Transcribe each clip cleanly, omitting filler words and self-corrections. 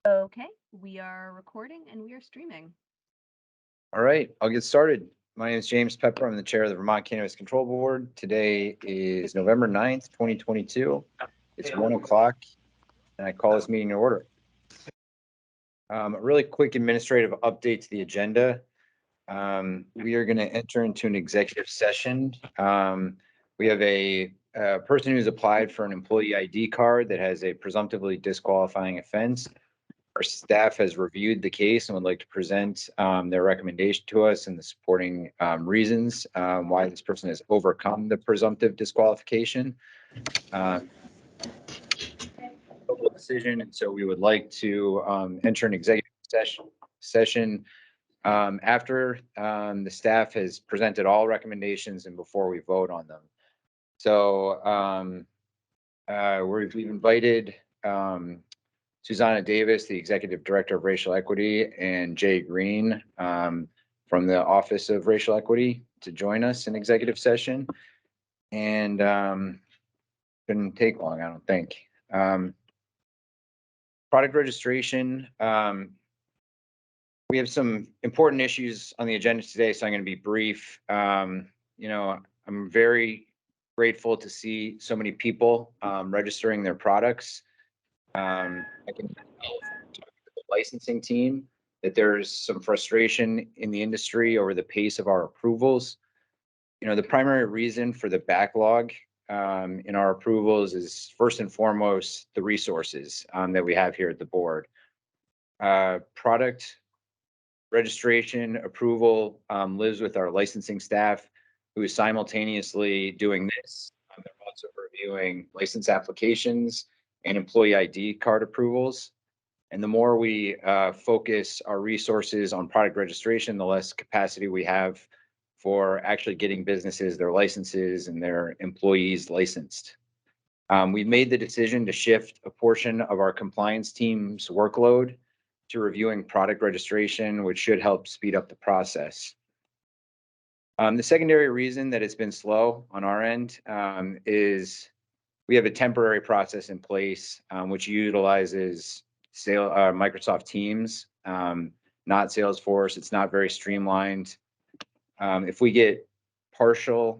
Okay, we are recording and we are streaming. All right, I'll get started. My name is James Pepper. I'm the chair of the Vermont Cannabis Control Board. Today is November 9th, 2022. It's 1 o'clock, and I call this meeting to order. A really quick administrative update to the agenda. We are going to enter into an executive session. We have a person who's applied for an employee ID card that has a presumptively disqualifying offense. Our staff has reviewed the case and would like to present their recommendation to us and the supporting reasons why this person has overcome the presumptive disqualification. Decision, and so we would like to enter an executive session after the staff has presented all recommendations and before we vote on them. So we've invited Susanna Davis, the Executive Director of Racial Equity, and Jay Green from the Office of Racial Equity to join us in executive session. And couldn't take long, I don't think. Product registration. We have some important issues on the agenda today, so I'm going to be brief. I'm very grateful to see so many people registering their products. I can tell from talking to the licensing team that there's some frustration in the industry over the pace of our approvals. The primary reason for the backlog in our approvals is first and foremost the resources that we have here at the board. Product registration approval lives with our licensing staff, who is simultaneously doing this. They're also reviewing license applications and employee ID card approvals. And the more we focus our resources on product registration, the less capacity we have for actually getting businesses their licenses and their employees licensed. We've made the decision to shift a portion of our compliance team's workload to reviewing product registration, which should help speed up the process. The secondary reason that it's been slow on our end is we have a temporary process in place which utilizes Microsoft Teams, not Salesforce. It's not very streamlined. If we get partially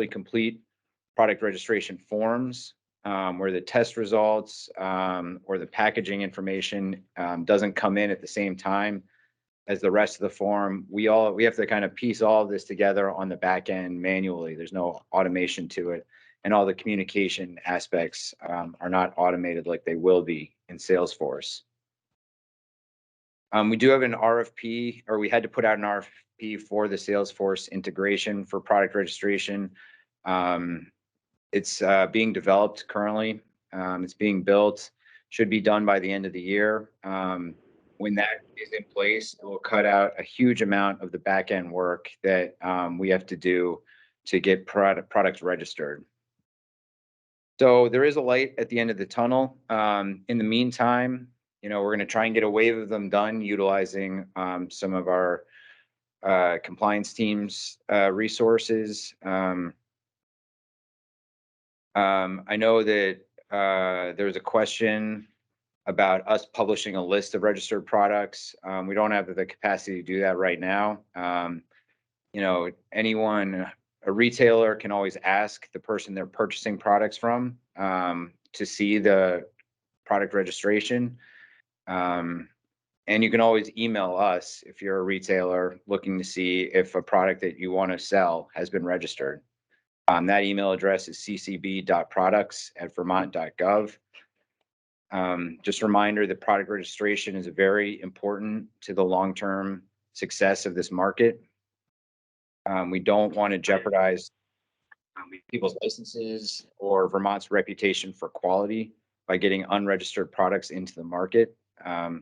complete product registration forms where the test results or the packaging information doesn't come in at the same time as the rest of the form, we have to kind of piece all of this together on the back end manually. There's no automation to it, and all the communication aspects are not automated like they will be in Salesforce. We do have an RFP, or we had to put out an RFP for the Salesforce integration for product registration. It's being developed currently. It's being built, should be done by the end of the year. When that is in place, it will cut out a huge amount of the back end work that we have to do to get products registered. So there is a light at the end of the tunnel. In the meantime, we're going to try and get a wave of them done utilizing some of our compliance team's resources. I know that there's a question about us publishing a list of registered products. We don't have the capacity to do that right now. A retailer can always ask the person they're purchasing products from to see the product registration. And you can always email us if you're a retailer looking to see if a product that you want to sell has been registered. That email address is ccb.products@vermont.gov. Just a reminder that product registration is very important to the long-term success of this market. We don't want to jeopardize people's licenses or Vermont's reputation for quality by getting unregistered products into the market. I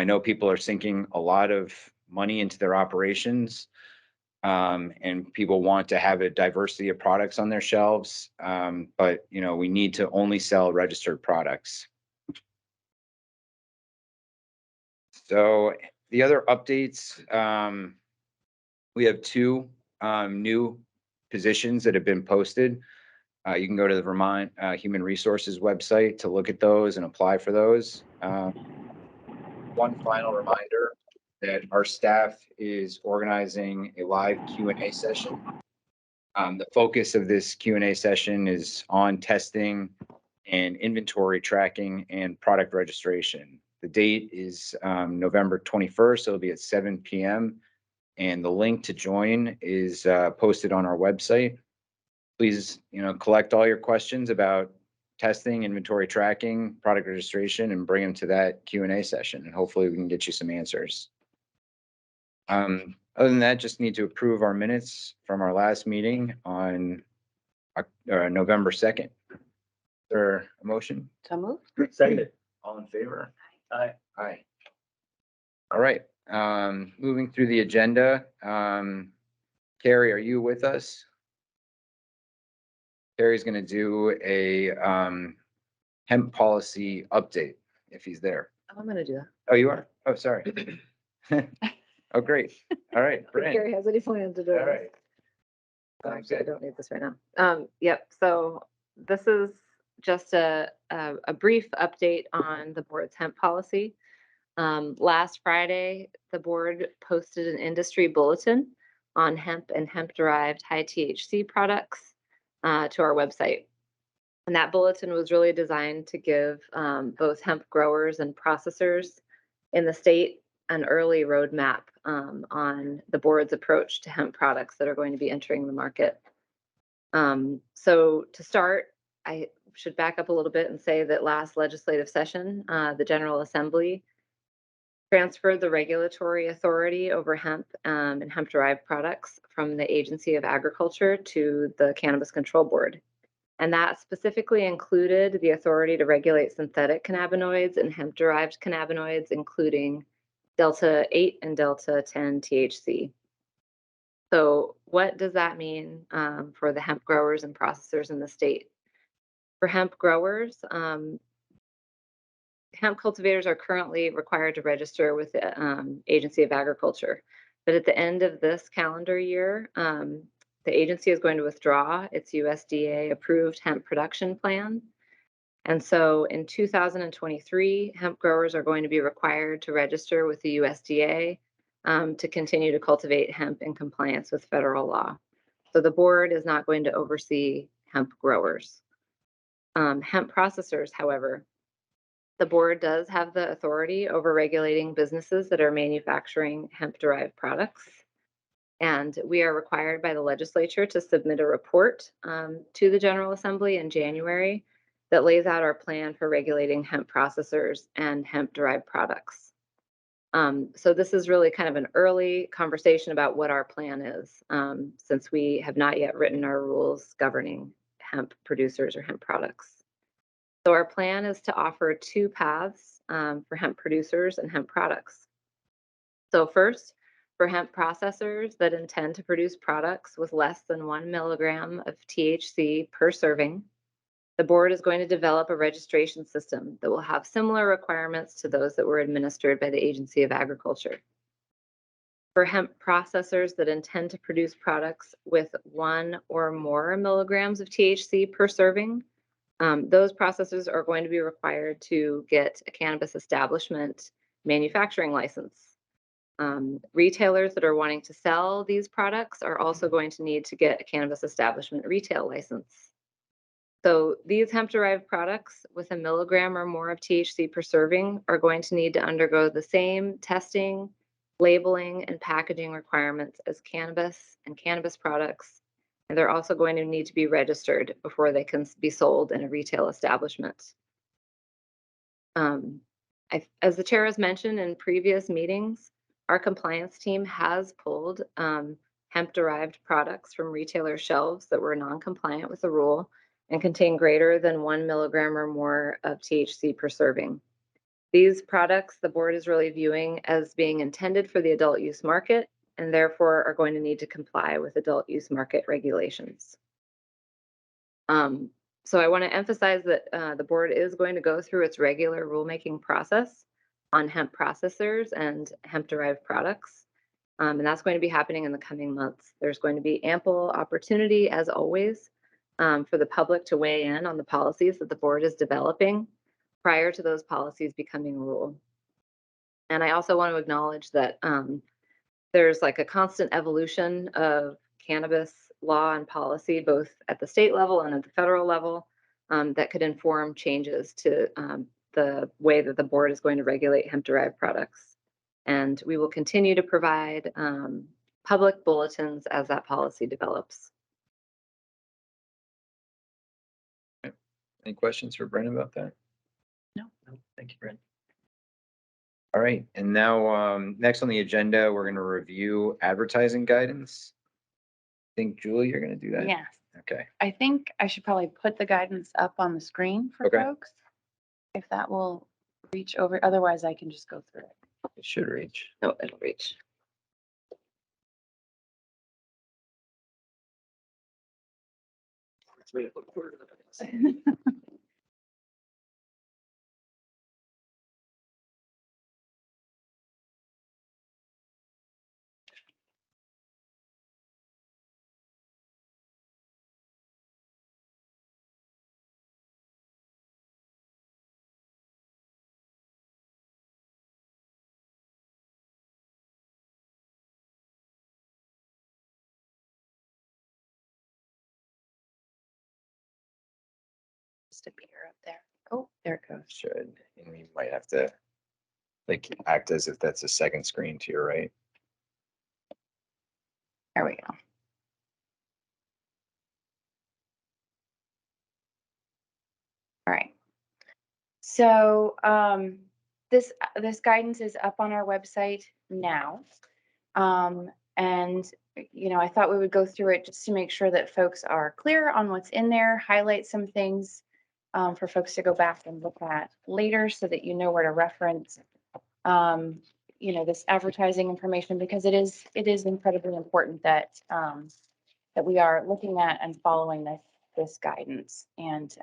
know people are sinking a lot of money into their operations, and people want to have a diversity of products on their shelves, but we need to only sell registered products. So the other updates, we have two new positions that have been posted. You can go to the Vermont Human Resources website to look at those and apply for those. One final reminder that our staff is organizing a live Q&A session. The focus of this Q&A session is on testing and inventory tracking and product registration. The date is November 21st. It'll be at 7 p.m. And the link to join is posted on our website. Please, collect all your questions about testing, inventory tracking, product registration, and bring them to that Q&A session. And hopefully we can get you some answers. Other than that, just need to approve our minutes from our last meeting on November 2nd. Is there a motion? So moved. Second. All in favor? Aye. Aye. All right, moving through the agenda. Carrie, are you with us? Carrie's gonna do a hemp policy update if he's there. I'm gonna do that. Oh, you are? Oh, sorry. Oh, great. All right, Brent. Gary has any plans to do All it. right. Sounds Actually, I good. don't need this right now. Yep, so this is just a brief update on the board's hemp policy. Last Friday, the board posted an industry bulletin on hemp and hemp-derived high THC products to our website. And that bulletin was really designed to give both hemp growers and processors in the state an early roadmap on the board's approach to hemp products that are going to be entering the market. So to start, I should back up a little bit and say that last legislative session, the General Assembly transferred the regulatory authority over hemp and hemp-derived products from the Agency of Agriculture to the Cannabis Control Board. And that specifically included the authority to regulate synthetic cannabinoids and hemp-derived cannabinoids, including Delta 8 and Delta 10 THC. So what does that mean for the hemp growers and processors in the state? For hemp growers, hemp cultivators are currently required to register with the Agency of Agriculture. But at the end of this calendar year, the agency is going to withdraw its USDA-approved hemp production plan. And so in 2023, hemp growers are going to be required to register with the USDA to continue to cultivate hemp in compliance with federal law. So the board is not going to oversee hemp growers. Hemp processors, however, the board does have the authority over regulating businesses that are manufacturing hemp-derived products. And we are required by the legislature to submit a report to the General Assembly in January that lays out our plan for regulating hemp processors and hemp-derived products. So this is really kind of an early conversation about what our plan is, since we have not yet written our rules governing hemp producers or hemp products. So our plan is to offer two paths for hemp producers and hemp products. So first, for hemp processors that intend to produce products with less than 1 milligram of THC per serving, the board is going to develop a registration system that will have similar requirements to those that were administered by the Agency of Agriculture. For hemp processors that intend to produce products with 1 or more milligrams of THC per serving, those processors are going to be required to get a cannabis establishment manufacturing license. Retailers that are wanting to sell these products are also going to need to get a cannabis establishment retail license. So these hemp-derived products with 1 milligram or more of THC per serving are going to need to undergo the same testing, labeling, and packaging requirements as cannabis and cannabis products. And they're also going to need to be registered before they can be sold in a retail establishment. As the chair has mentioned in previous meetings, our compliance team has pulled hemp-derived products from retailer shelves that were non-compliant with the rule and contain greater than 1 milligram or more of THC per serving. These products, the board is really viewing as being intended for the adult use market and therefore are going to need to comply with adult use market regulations. So I want to emphasize that the board is going to go through its regular rulemaking process on hemp processors and hemp-derived products. And that's going to be happening in the coming months. There's going to be ample opportunity, as always, for the public to weigh in on the policies that the board is developing. prior to those policies becoming rule. And I also want to acknowledge that there's like a constant evolution of cannabis law and policy, both at the state level and at the federal level, that could inform changes to the way that the board is going to regulate hemp-derived products. And we will continue to provide public bulletins as that policy develops. Any questions for Brendan about that? No, thank you, Brent. All right, and now, next on the agenda, we're gonna review advertising guidance. I think Julie, you're gonna do that? Yes. Okay, I think I should probably put the guidance up on the screen for Okay. folks. If that will reach over, otherwise I can just go through it. it should reach. Oh, it'll reach. Just appear up there. Oh, there it goes. Should, and we might have to like act as if that's a second screen to your right. There we go. All right. So this guidance is up on our website now. And I thought we would go through it just to make sure that folks are clear on what's in there, highlight some things for folks to go back and look at later so that you know where to reference this advertising information, because it is incredibly important that that we are looking at and following this guidance, and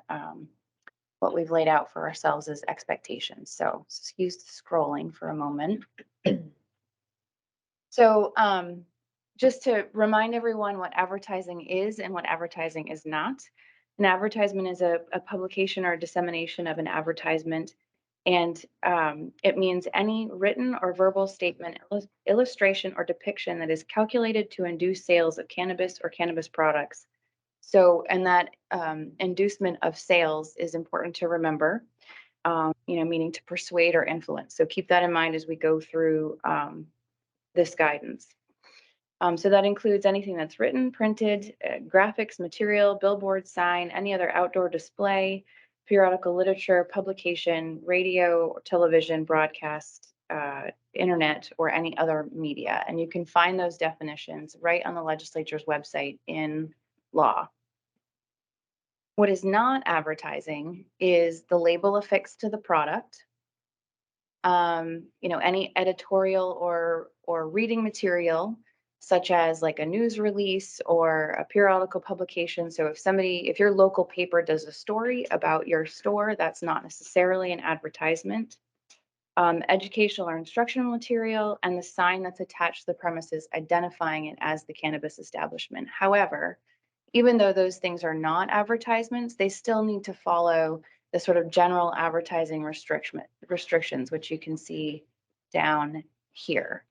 what we've laid out for ourselves as expectations. So excuse the scrolling for a moment. So just to remind everyone what advertising is and what advertising is not. An advertisement is a publication or dissemination of an advertisement. And it means any written or verbal statement, illustration, or depiction that is calculated to induce sales of cannabis or cannabis products. So, and that inducement of sales is important to remember, meaning to persuade or influence. So keep that in mind as we go through this guidance. So that includes anything that's written, printed, graphics, material, billboard, sign, any other outdoor display, periodical literature, publication, radio, or television, broadcast, internet, or any other media. And you can find those definitions right on the legislature's website in law. What is not advertising is the label affixed to the product, any editorial or reading material, such as like a news release or a periodical publication. So if your local paper does a story about your store, that's not necessarily an advertisement. Educational or instructional material, and the sign that's attached to the premises identifying it as the cannabis establishment. However, even though those things are not advertisements, they still need to follow the sort of general advertising restrictions, which you can see down here.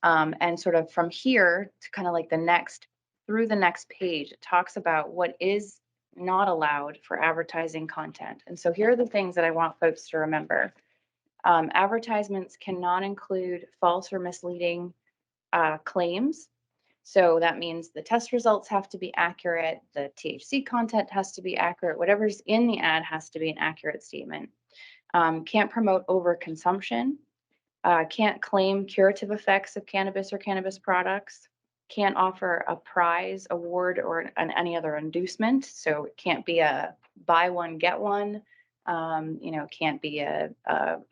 And sort of from here to kind of like through the next page, it talks about what is not allowed for advertising content. And so here are the things that I want folks to remember. Advertisements cannot include false or misleading claims. So that means the test results have to be accurate, the THC content has to be accurate, whatever's in the ad has to be an accurate statement. Can't promote overconsumption, can't claim curative effects of cannabis or cannabis products, can't offer a prize, award, or any other inducement. So it can't be a buy one, get one, can't be a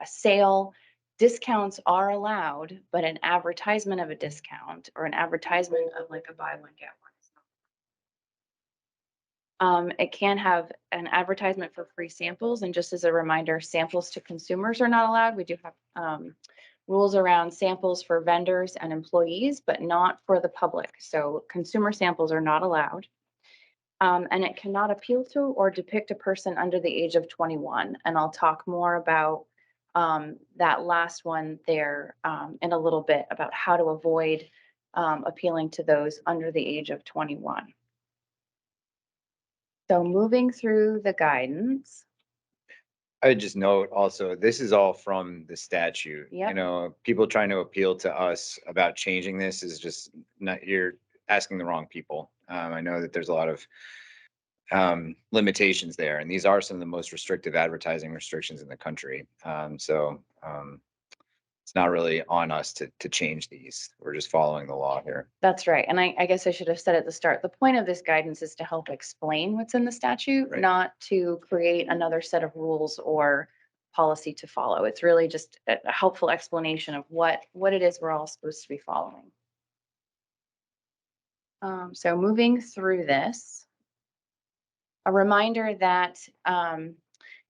sale. Discounts are allowed, but an advertisement of a discount or an advertisement of like a buy one, get one. It can have an advertisement for free samples. And just as a reminder, samples to consumers are not allowed. We do have rules around samples for vendors and employees, but not for the public. So consumer samples are not allowed. And it cannot appeal to or depict a person under the age of 21. And I'll talk more about that last one there in a little bit about how to avoid appealing to those under the age of 21. So moving through the guidance. I would just note also, this is all from the statute. You Yep. know, people trying to appeal to us about changing this is just not, you're asking the wrong people. I know that there's a lot of limitations there, and these are some of the most restrictive advertising restrictions in the country. It's not really on us to change these. We're just following the law here. That's right. And I guess I should have said at the start, the point of this guidance is to help explain what's in the statute, Right. not to create another set of rules or policy to follow. It's really just a helpful explanation of what it is we're all supposed to be following. So moving through this, a reminder that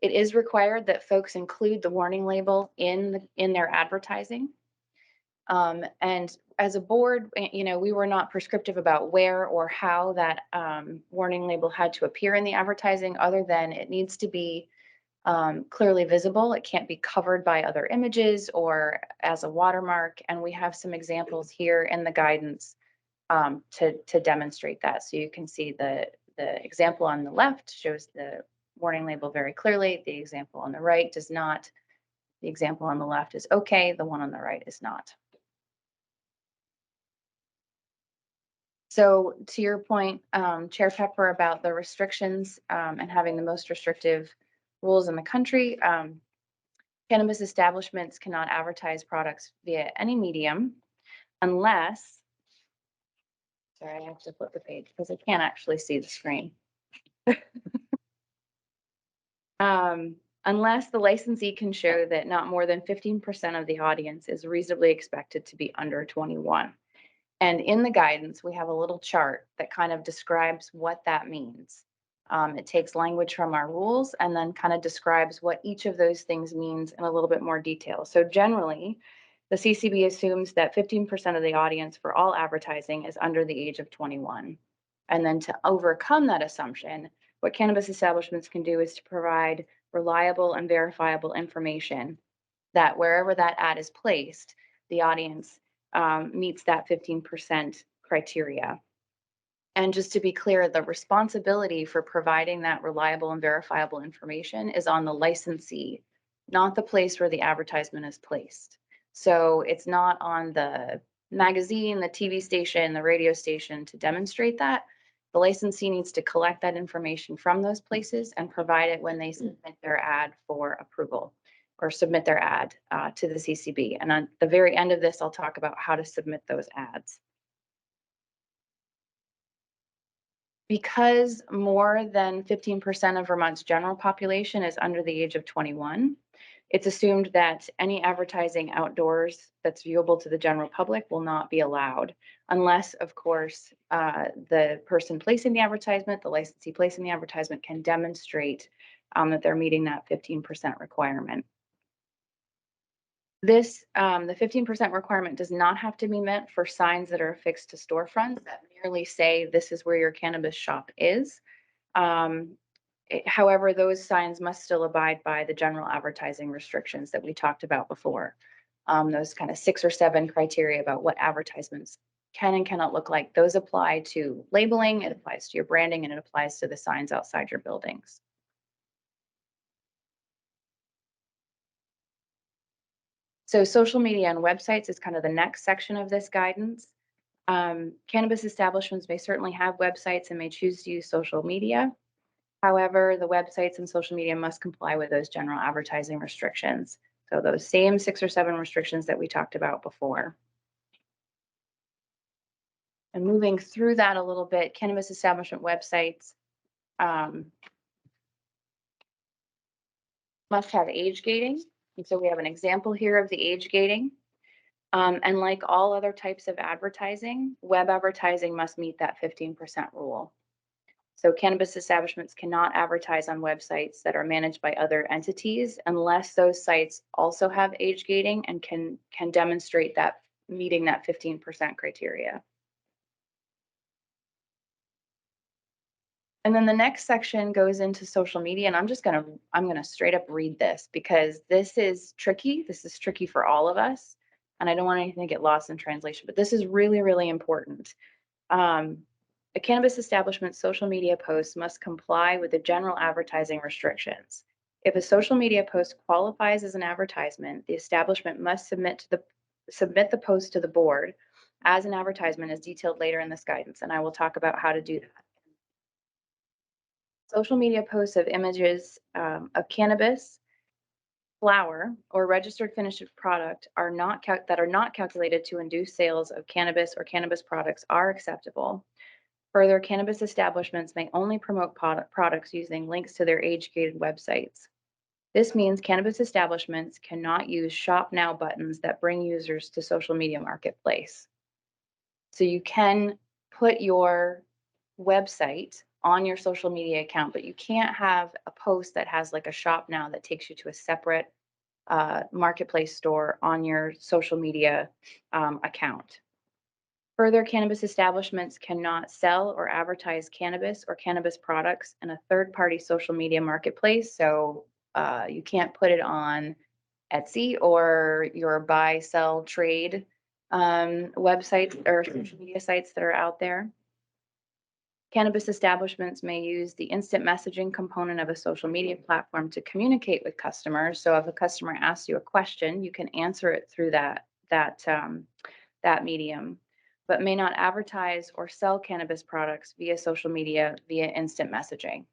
it is required that folks include the warning label in their advertising. And as a board, you know, we were not prescriptive about where or how that warning label had to appear in the advertising, other than it needs to be clearly visible. It can't be covered by other images or as a watermark. And we have some examples here in the guidance to demonstrate that. So you can see the example on the left shows the warning label very clearly. The example on the right does not. The example on the left is okay. The one on the right is not. So to your point, Chair Pepper, about the restrictions and having the most restrictive rules in the country, cannabis establishments cannot advertise products via any medium unless, sorry, I have to flip the page because I can't actually see the screen. Unless the licensee can show that not more than 15% of the audience is reasonably expected to be under 21. And in the guidance, we have a little chart that kind of describes what that means. It takes language from our rules and then kind of describes what each of those things means in a little bit more detail. So generally, the CCB assumes that 15% of the audience for all advertising is under the age of 21. And then to overcome that assumption, what cannabis establishments can do is to provide reliable and verifiable information that wherever that ad is placed, the audience meets that 15% criteria. And just to be clear, the responsibility for providing that reliable and verifiable information is on the licensee, not the place where the advertisement is placed. So it's not on the magazine, the TV station, the radio station to demonstrate that. The licensee needs to collect that information from those places and provide it when they submit their ad for approval or submit their ad to the CCB. And on the very end of this, I'll talk about how to submit those ads. Because more than 15% of Vermont's general population is under the age of 21, it's assumed that any advertising outdoors that's viewable to the general public will not be allowed, unless, of course, the person placing the advertisement, the licensee placing the advertisement, can demonstrate that they're meeting that 15% requirement. This, the 15% requirement does not have to be met for signs that are affixed to storefronts that merely say this is where your cannabis shop is. However, those signs must still abide by the general advertising restrictions that we talked about before. Those kind of 6 or 7 criteria about what advertisements can and cannot look like. Those apply to labeling, it applies to your branding, and it applies to the signs outside your buildings. So social media and websites is kind of the next section of this guidance. Cannabis establishments may certainly have websites and may choose to use social media. However, the websites and social media must comply with those general advertising restrictions. So those same 6 or 7 restrictions that we talked about before. And moving through that a little bit, cannabis establishment websites must have age gating. And so we have an example here of the age gating. And like all other types of advertising, web advertising must meet that 15% rule. So cannabis establishments cannot advertise on websites that are managed by other entities unless those sites also have age gating and can demonstrate that meeting that 15% criteria. And then the next section goes into social media, and I'm gonna straight up read this because this is tricky. This is tricky for all of us, and I don't want anything to get lost in translation, but this is really, really important. Um, a cannabis establishment's social media posts must comply with the general advertising restrictions. If a social media post qualifies as an advertisement, the establishment must submit the post to the board as an advertisement as detailed later in this guidance, and I will talk about how to do that. Social media posts of images of cannabis, flower, or registered finished product that are not calculated to induce sales of cannabis or cannabis products are acceptable. Further, cannabis establishments may only promote products using links to their age-gated websites. This means cannabis establishments cannot use shop now buttons that bring users to social media marketplace. So you can put your website on your social media account, but you can't have a post that has like a shop now that takes you to a separate marketplace store on your social media account. Further, cannabis establishments cannot sell or advertise cannabis or cannabis products in a third-party social media marketplace. So you can't put it on Etsy or your buy, sell, trade websites or social media sites that are out there. Cannabis establishments may use the instant messaging component of a social media platform to communicate with customers. So if a customer asks you a question, you can answer it through that medium, but may not advertise or sell cannabis products via social media via instant messaging.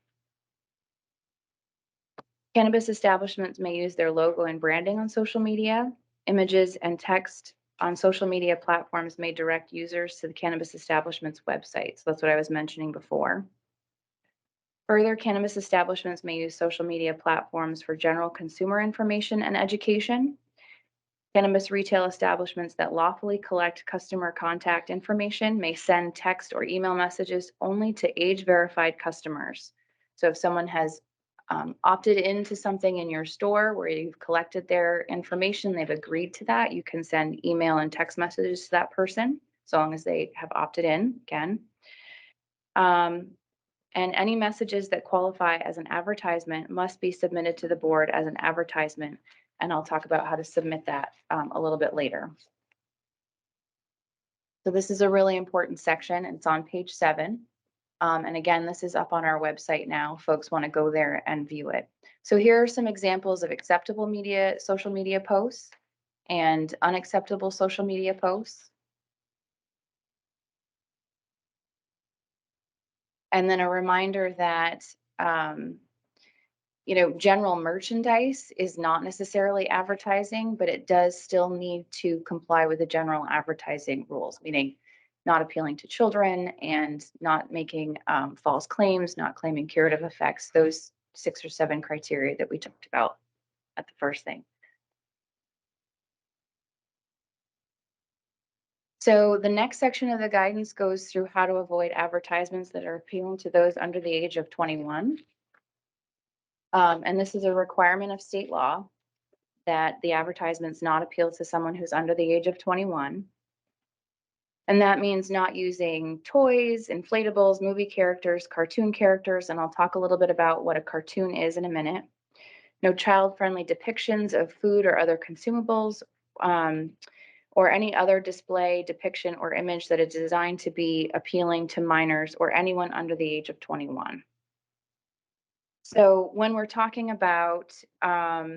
Cannabis establishments may use their logo and branding on social media. Images and text on social media platforms may direct users to the cannabis establishment's website. So that's what I was mentioning before. Further, cannabis establishments may use social media platforms for general consumer information and education. Cannabis retail establishments that lawfully collect customer contact information may send text or email messages only to age-verified customers. So if someone has opted into something in your store where you've collected their information, they've agreed to that, you can send email and text messages to that person, so long as they have opted in, again. And any messages that qualify as an advertisement must be submitted to the board as an advertisement. And I'll talk about how to submit that a little bit later. So this is a really important section. It's on page 7. And again, this is up on our website now. Folks want to go there and view it. So here are some examples of acceptable social media posts and unacceptable social media posts. And then a reminder that general merchandise is not necessarily advertising, but it does still need to comply with the general advertising rules, meaning not appealing to children and not making false claims, not claiming curative effects, those 6 or 7 criteria that we talked about at the first thing. So the next section of the guidance goes through how to avoid advertisements that are appealing to those under the age of 21. And this is a requirement of state law that the advertisements not appeal to someone who's under the age of 21. And that means not using toys, inflatables, movie characters, cartoon characters, and I'll talk a little bit about what a cartoon is in a minute. No child-friendly depictions of food or other consumables, or any other display, depiction, or image that is designed to be appealing to minors or anyone under the age of 21. So when we're talking about not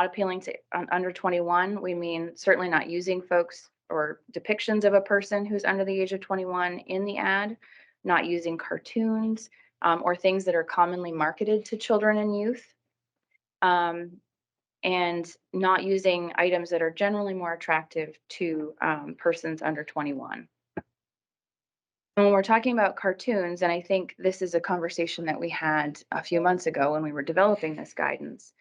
appealing to under 21, we mean certainly not using folks or depictions of a person who's under the age of 21 in the ad, not using cartoons or things that are commonly marketed to children and youth, and not using items that are generally more attractive to persons under 21. When we're talking about cartoons, and I think this is a conversation that we had a few months ago when we were developing this guidance,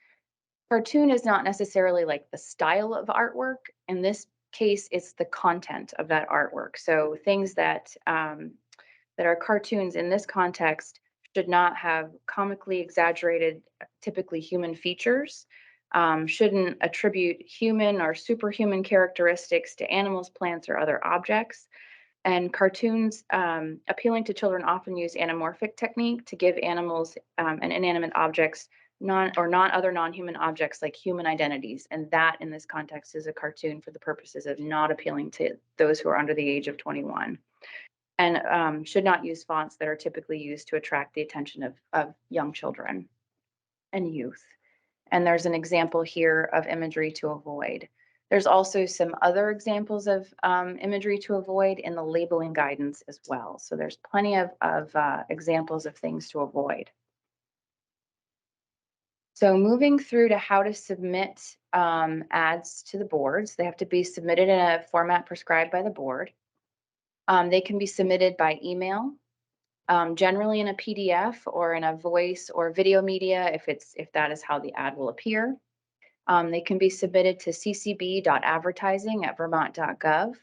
cartoon is not necessarily like the style of artwork. In this case, it's the content of that artwork. So things that are cartoons in this context should not have comically exaggerated, typically human features, shouldn't attribute human or superhuman characteristics to animals, plants, or other objects. And cartoons appealing to children often use anamorphic technique to give animals and inanimate objects not other non-human objects like human identities. And that in this context is a cartoon for the purposes of not appealing to those who are under the age of 21. And should not use fonts that are typically used to attract the attention of young children and youth. And there's an example here of imagery to avoid. There's also some other examples of imagery to avoid in the labeling guidance as well. So there's plenty of examples of things to avoid. So moving through to how to submit ads to the boards, they have to be submitted in a format prescribed by the board. They can be submitted by email, generally in a PDF or in a voice or video media if that is how the ad will appear. They can be submitted to ccb.advertising@vermont.gov.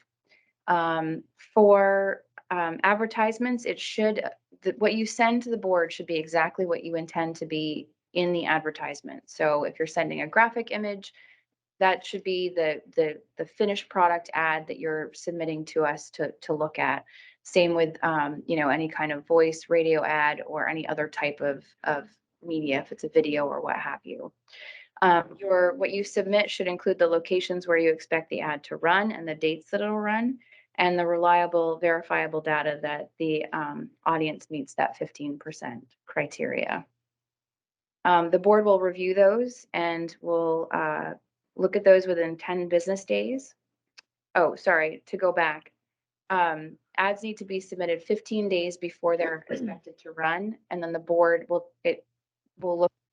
For advertisements, what you send to the board should be exactly what you intend to be in the advertisement. So if you're sending a graphic image, that should be the finished product ad that you're submitting to us to look at. Same with any kind of voice, radio ad, or any other type of media, if it's a video or what have you. What you submit should include the locations where you expect the ad to run and the dates that it'll run, and the reliable, verifiable data that the audience meets that 15% criteria. The board will review those and will look at those within 10 business days. Oh, sorry, to go back. Ads need to be submitted 15 days before they're expected to run, and then the board will look at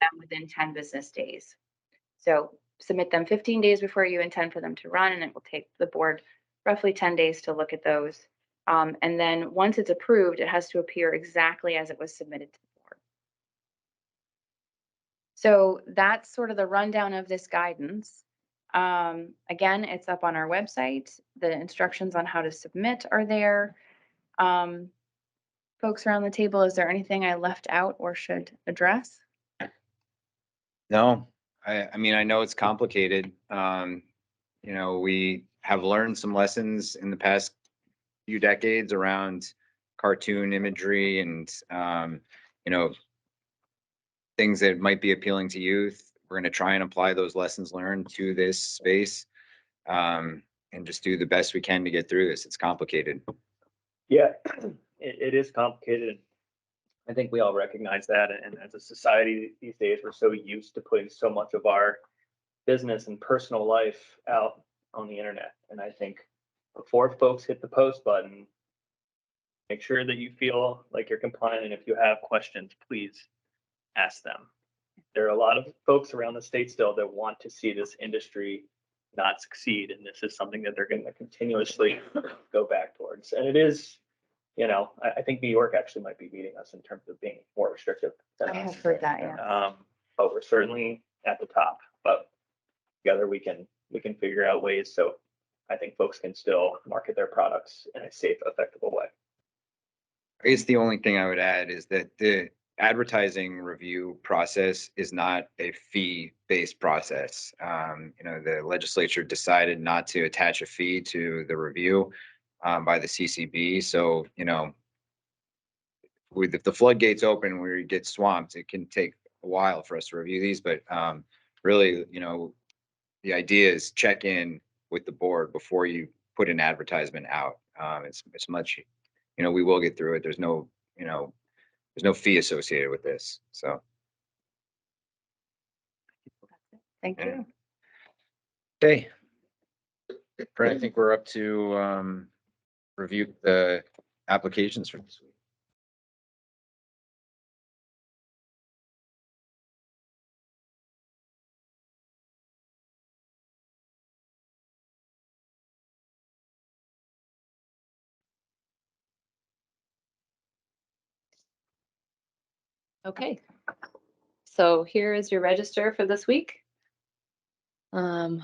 them within 10 business days. So submit them 15 days before you intend for them to run, and it will take the board roughly 10 days to look at those. And then once it's approved, it has to appear exactly as it was submitted to the board. So that's sort of the rundown of this guidance. Again, it's up on our website. The instructions on how to submit are there. Folks around the table, is there anything I left out or should address? No, I mean, I know it's complicated. We have learned some lessons in the past few decades around cartoon imagery and, things that might be appealing to youth. We're going to try and apply those lessons learned to this space, and just do the best we can to get through this. It's complicated. Yeah, it is complicated. I think we all recognize that. And as a society these days, we're so used to putting so much of our business and personal life out on the internet. And I think before folks hit the post button, make sure that you feel like you're compliant. And if you have questions, please ask them. There are a lot of folks around the state still that want to see this industry not succeed. And this is something that they're going to continuously go back towards. And it is, I think New York actually might be beating us in terms of being more restrictive than I us. have heard that, yeah. But we're certainly at the top. But together we can figure out ways so I think folks can still market their products in a safe, effective way. I guess the only thing I would add is that the advertising review process is not a fee-based process. The legislature decided not to attach a fee to the review by the CCB. So, if the floodgates open where you get swamped, it can take a while for us to review these. But really, the idea is check in with the board before you put an advertisement out. It's much, we will get through it. There's no fee associated with this. So. Thank Yeah. you. Okay. Fred, I think we're up to review the applications for this week. Okay. So here is your register for this week.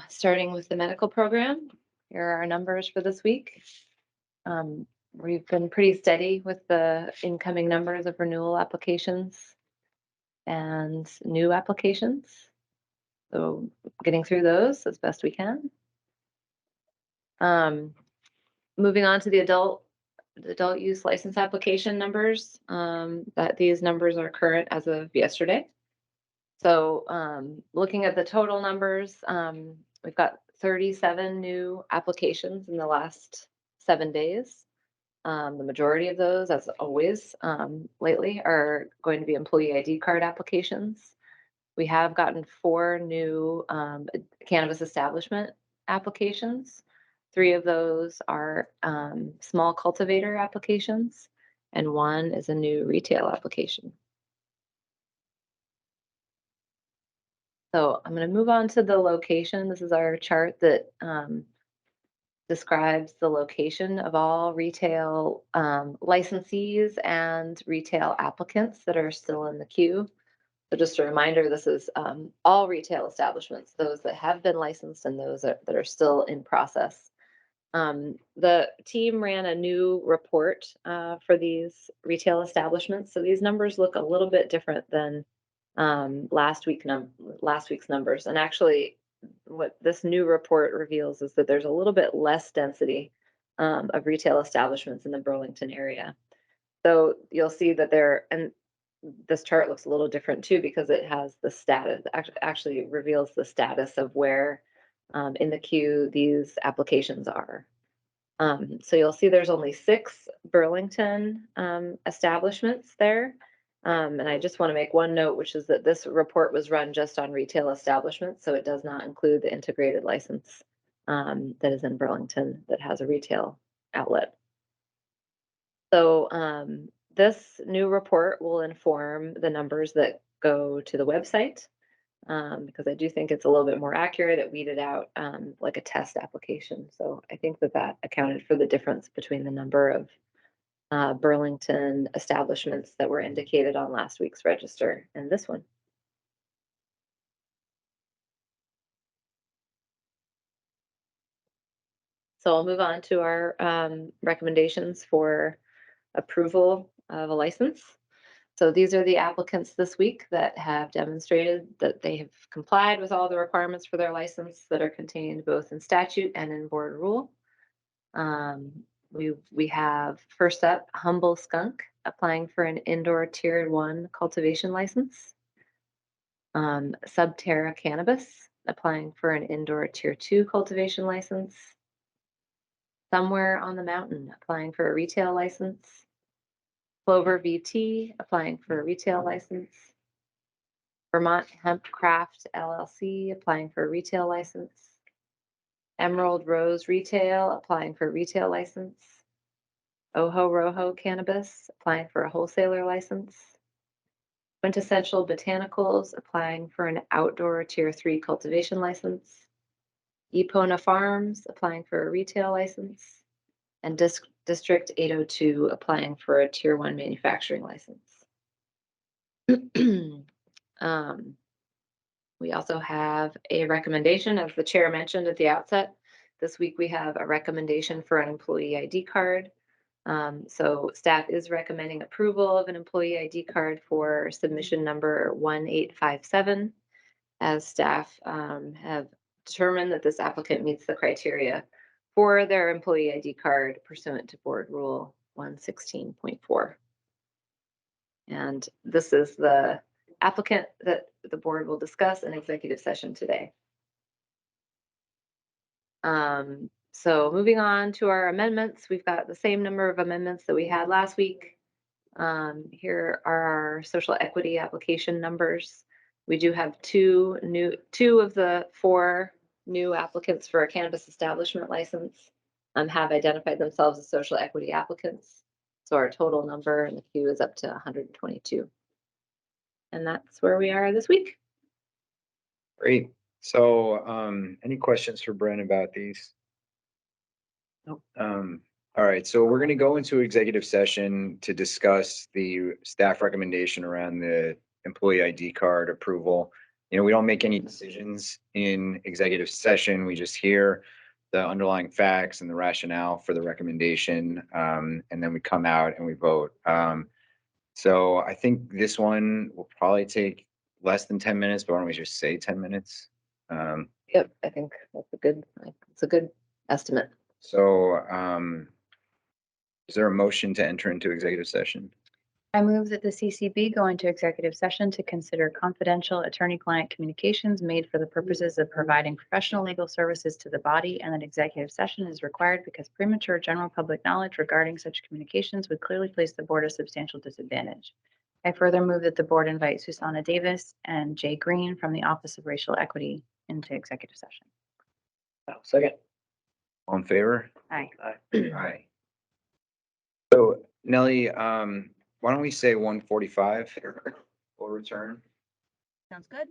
Starting with the medical program, here are our numbers for this week. We've been pretty steady with the incoming numbers of renewal applications and new applications. So getting through those as best we can. Moving on to the adult adult use license application numbers, that these numbers are current as of yesterday. So looking at the total numbers, we've got 37 new applications in the last 7 days. The majority of those, as always, lately are going to be employee ID card applications. We have gotten 4 new cannabis establishment applications. 3 of those are small cultivator applications, and 1 is a new retail application. So I'm going to move on to the location. This is our chart that describes the location of all retail licensees and retail applicants that are still in the queue. So just a reminder, this is all retail establishments, those that have been licensed and those that are still in process. The team ran a new report for these retail establishments. So these numbers look a little bit different than last week's numbers. And actually, what this new report reveals is that there's a little bit less density of retail establishments in the Burlington area. So you'll see that and this chart looks a little different too, because it has the status, actually reveals the status of where in the queue these applications are. So you'll see there's only 6 Burlington establishments there. And I just want to make one note, which is that this report was run just on retail establishments, so it does not include the integrated license that is in Burlington that has a retail outlet. So this new report will inform the numbers that go to the website, because I do think it's a little bit more accurate. It weeded out like a test application. So I think that accounted for the difference between the number of Burlington establishments that were indicated on last week's register and this one. So I'll move on to our recommendations for approval of a license. So these are the applicants this week that have demonstrated that they have complied with all the requirements for their license that are contained both in statute and in board rule. We have first up Humble Skunk applying for an indoor tier 1 cultivation license. Subterra Cannabis applying for an indoor tier 2 cultivation license. Somewhere on the Mountain applying for a retail license. Clover VT applying for a retail license. Vermont Hemp Craft LLC applying for a retail license. Emerald Rose Retail applying for a retail license. Ojo Rojo Cannabis applying for a wholesaler license. Quintessential Botanicals applying for an outdoor tier 3 cultivation license. Epona Farms applying for a retail license. And District 802 applying for a tier 1 manufacturing license. We also have a recommendation, as the chair mentioned at the outset. This week we have a recommendation for an employee ID card. So staff is recommending approval of an employee ID card for submission number 1857, as staff have determined that this applicant meets the criteria for their employee ID card pursuant to board rule 116.4. And this is the applicant that the board will discuss in executive session today. So moving on to our amendments, we've got the same number of amendments that we had last week. Here are our social equity application numbers. We do have two of the 4 new applicants for a cannabis establishment license have identified themselves as social equity applicants. So our total number in the queue is up to 122. And that's where we are this week. Great. So any questions for Brent about these? Nope. All right, so we're going to go into executive session to discuss the staff recommendation around the employee ID card approval. We don't make any decisions in executive session. We just hear the underlying facts and the rationale for the recommendation, and then we come out and we vote. So I think this one will probably take less than 10 minutes, but why don't we just say 10 minutes? Yep, I think that's a good estimate. So Is there a motion to enter into executive session? I move that the CCB go into executive session to consider confidential attorney-client communications made for the purposes of providing professional legal services to the body, and that executive session is required because premature general public knowledge regarding such communications would clearly place the board at substantial disadvantage. I further move that the board invite Susanna Davis and Jay Green from the Office of Racial Equity into executive session. Second. All in favor? Aye. Aye. So Nellie, why don't we say 1:45? We'll return. Sounds good.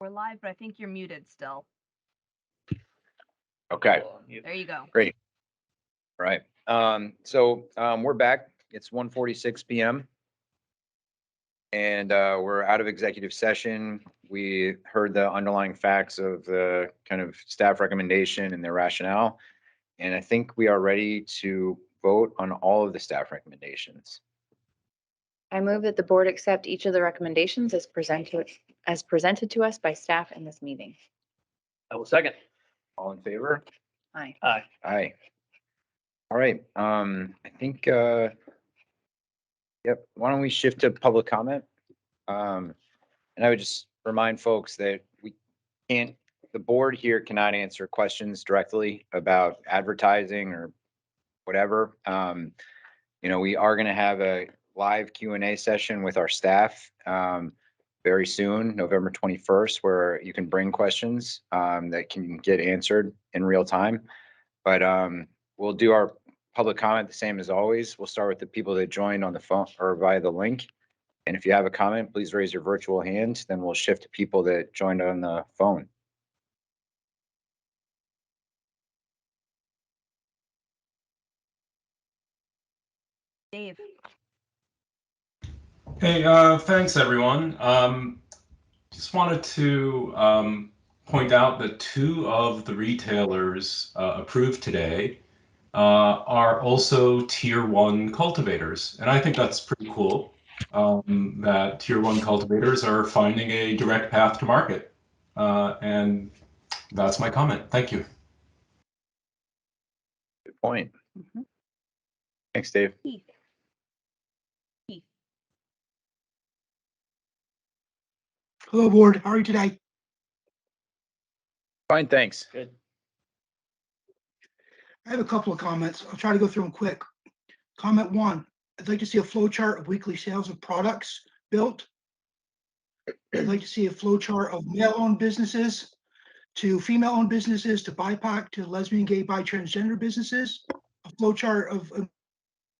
We're live, but I think you're muted still. Okay, There you go. great. All right. We're back. It's 1:46 PM. And we're out of executive session. We heard the underlying facts of the kind of staff recommendation and their rationale. And I think we are ready to vote on all of the staff recommendations. I move that the board accept each of the recommendations as presented to us by staff in this meeting. I will second. All in favor? Aye. Aye. Aye. All right, I think, yep, why don't we shift to public comment? And I would just remind folks that the board here cannot answer questions directly about advertising or whatever. We are gonna have a live Q&A session with our staff very soon, November 21st, where you can bring questions that can get answered in real time. But we'll do our public comment the same as always. We'll start with the people that joined on the phone or via the link. And if you have a comment, please raise your virtual hand, then we'll shift to people that joined on the phone. Dave. Hey, thanks everyone. Just wanted to point out that two of the retailers approved today are also Tier 1 cultivators. And I think that's pretty cool that Tier 1 cultivators are finding a direct path to market. And that's my comment. Thank you. Good point. Mhm. Thanks, Dave. Keith. Hello, board. How are you today? Fine, thanks. Good. I have a couple of comments. I'll try to go through them quick. Comment one, I'd like to see a flow chart of weekly sales of products built. I'd like to see a flow chart of male-owned businesses to female-owned businesses to BIPOC to lesbian, gay, bi, transgender businesses. A flow chart of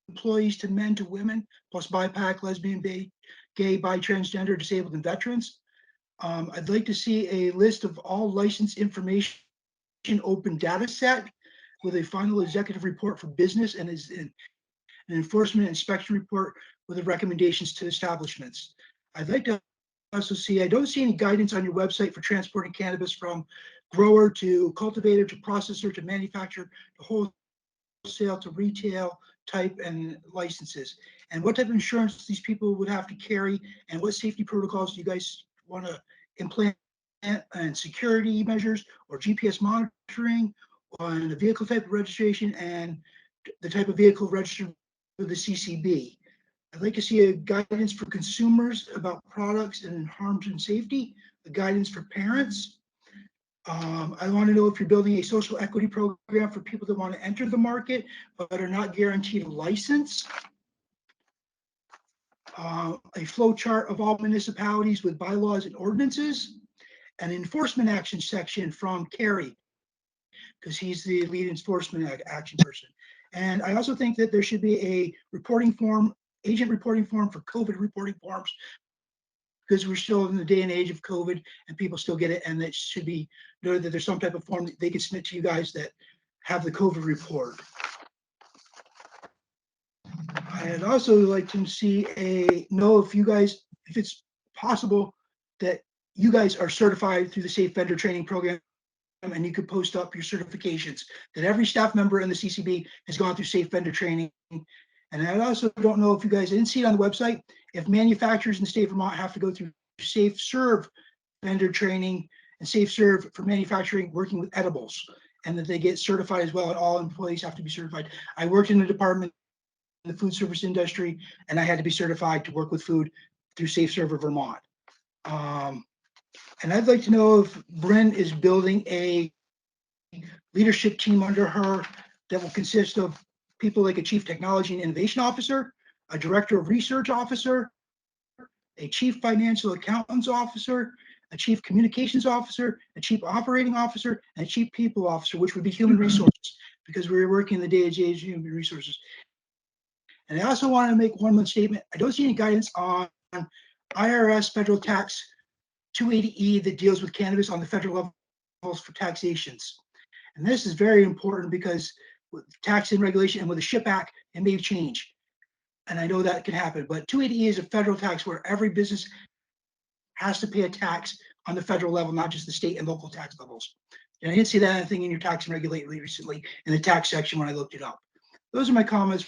employees to men to women, plus BIPOC, lesbian, gay, bi, transgender, disabled, and veterans. I'd like to see a list of all licensed information open data set with a final executive report for business and an enforcement inspection report with the recommendations to establishments. I'd like to also see, I don't see any guidance on your website for transporting cannabis from grower to cultivator to processor to manufacturer to wholesale to retail type and licenses. And what type of insurance these people would have to carry and what safety protocols do you guys want to implant and security measures or GPS monitoring on the vehicle type of registration and the type of vehicle registered with the CCB. I'd like to see a guidance for consumers about products and harms and safety, a guidance for parents. I want to know if you're building a social equity program for people that want to enter the market but are not guaranteed a license. A flow chart of all municipalities with bylaws and ordinances, an enforcement action section from Kerry, because he's the lead enforcement action person, And I also think that there should be a reporting form, agent reporting form for COVID reporting forms, because we're still in the day and age of COVID and people still get it. And it should be noted that there's some type of form that they can submit to you guys that have the COVID report. I'd also like to know if you guys, if it's possible that you guys are certified through the Safe Vendor Training Program, and you could post up your certifications, that every staff member in the CCB has gone through Safe Vendor Training. And I also don't know if you guys, I didn't see it on the website, if manufacturers in the state of Vermont have to go through Safe Serve Vendor Training and Safe Serve for manufacturing working with edibles, and that they get certified as well, and all employees have to be certified. I worked in the department in the food service industry, and I had to be certified to work with food through Safe Server Vermont. And I'd like to know if Bryn is building a leadership team under her that will consist of people like a chief technology and innovation officer, a director of research officer, a chief financial accountants officer, a chief communications officer, a chief operating officer, and a chief people officer, which would be human resources, because we're working in the day-to-day human resources. And I also want to make one more statement. I don't see any guidance on IRS federal tax 280E that deals with cannabis on the federal levels for taxations. And this is very important because with tax and regulation and with the SHIP Act, it may change. And I know that can happen, but 280E is a federal tax where every business has to pay a tax on the federal level, not just the state and local tax levels. And I didn't see that anything in your tax and regulate recently in the tax section when I looked it up. Those are my comments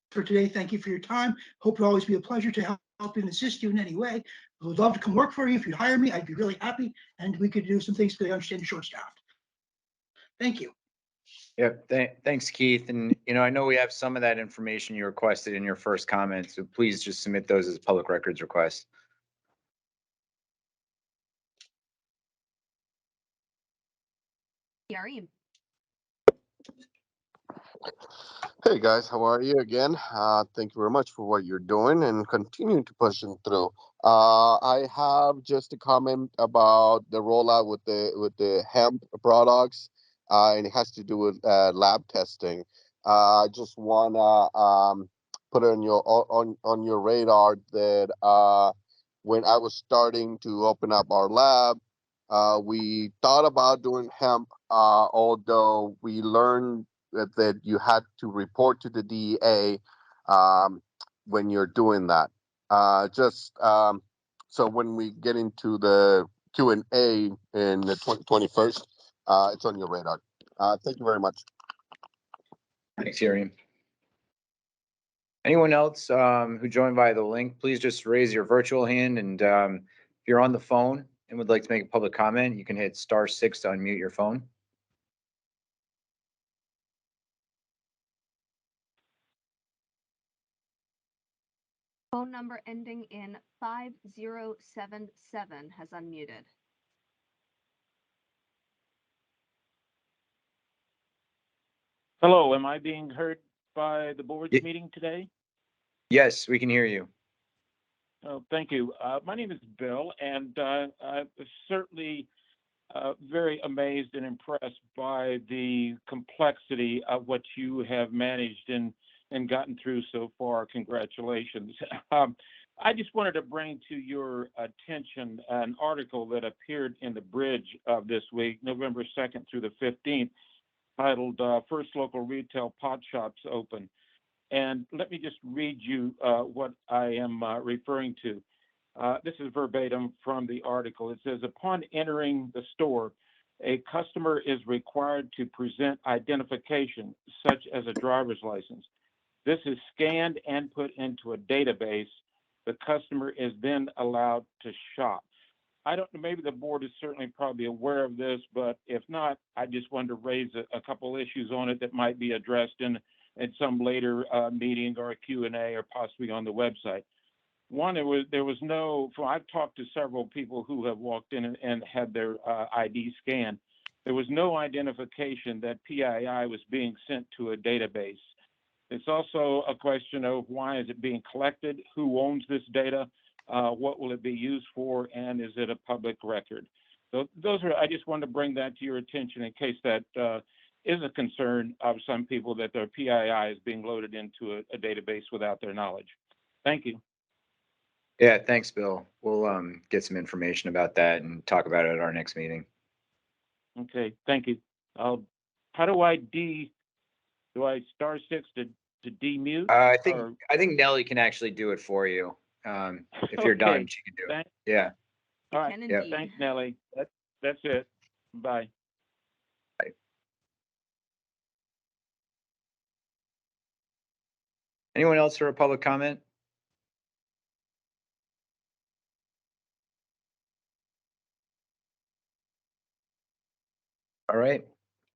for today. Thank you for your time. Hope it'll always be a pleasure to help and assist you in any way. I would love to come work for you. If you'd hire me, I'd be really happy, and we could do some things because I understand you're short-staffed. Thank you. Yep, thanks, Keith. And, I know we have some of that information you requested in your first comment, so please just submit those as public records requests. Yarim. Hey guys, how are you again? Thank you very much for what you're doing and continuing to pushing through. I have just a comment about the rollout with the hemp products, and it has to do with lab testing. I just wanna put it on your radar that when I was starting to open up our lab, we thought about doing hemp, although we learned that you had to report to the DEA when you're doing that. So when we get into the Q&A in the 21st, it's on your radar. Thank you very much. Thanks, Yuri. Anyone else who joined via the link, please just raise your virtual hand. And if you're on the phone and would like to make a public comment, you can hit *6 to unmute your phone. Phone number ending in 5077 has unmuted. Hello, am I being heard by the board's meeting today? Yes, we can hear you. Oh, thank you. My name is Bill, and I'm certainly very amazed and impressed by the complexity of what you have managed and gotten through so far. Congratulations. I just wanted to bring to your attention an article that appeared in the Bridge of this week, November 2nd through the 15th, titled First Local Retail Pot Shops Open. And let me just read you what I am referring to. This is verbatim from the article. It says, upon entering the store, a customer is required to present identification, such as a driver's license. This is scanned and put into a database. The customer is then allowed to shop. I don't know, maybe the board is certainly probably aware of this, but if not, I just wanted to raise a couple issues on it that might be addressed in some later meeting or a Q&A or possibly on the website. One, there was no, I've talked to several people who have walked in and had their ID scanned. There was no identification that PII was being sent to a database. It's also a question of why is it being collected, who owns this data, what will it be used for, and is it a public record? So those are, I just wanted to bring that to your attention in case that is a concern of some people that their PII is being loaded into a database without their knowledge. Thank you. Yeah, thanks, Bill. We'll get some information about that and talk about it at our next meeting. Okay, thank you. How do I do I star 6 to demute? I or- think Nelly can actually do it for you. If you're done, Okay, she can do it. thank- Yeah. You All right. can Yeah. indeed. Thanks, Nellie. That's it. Bye. Anyone else for a public comment? All right.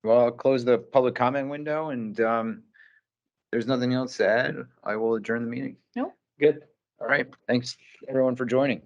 Well, I'll close the public comment window and there's nothing else to add. I will adjourn the meeting. Nope. Good. All right. Thanks everyone for joining.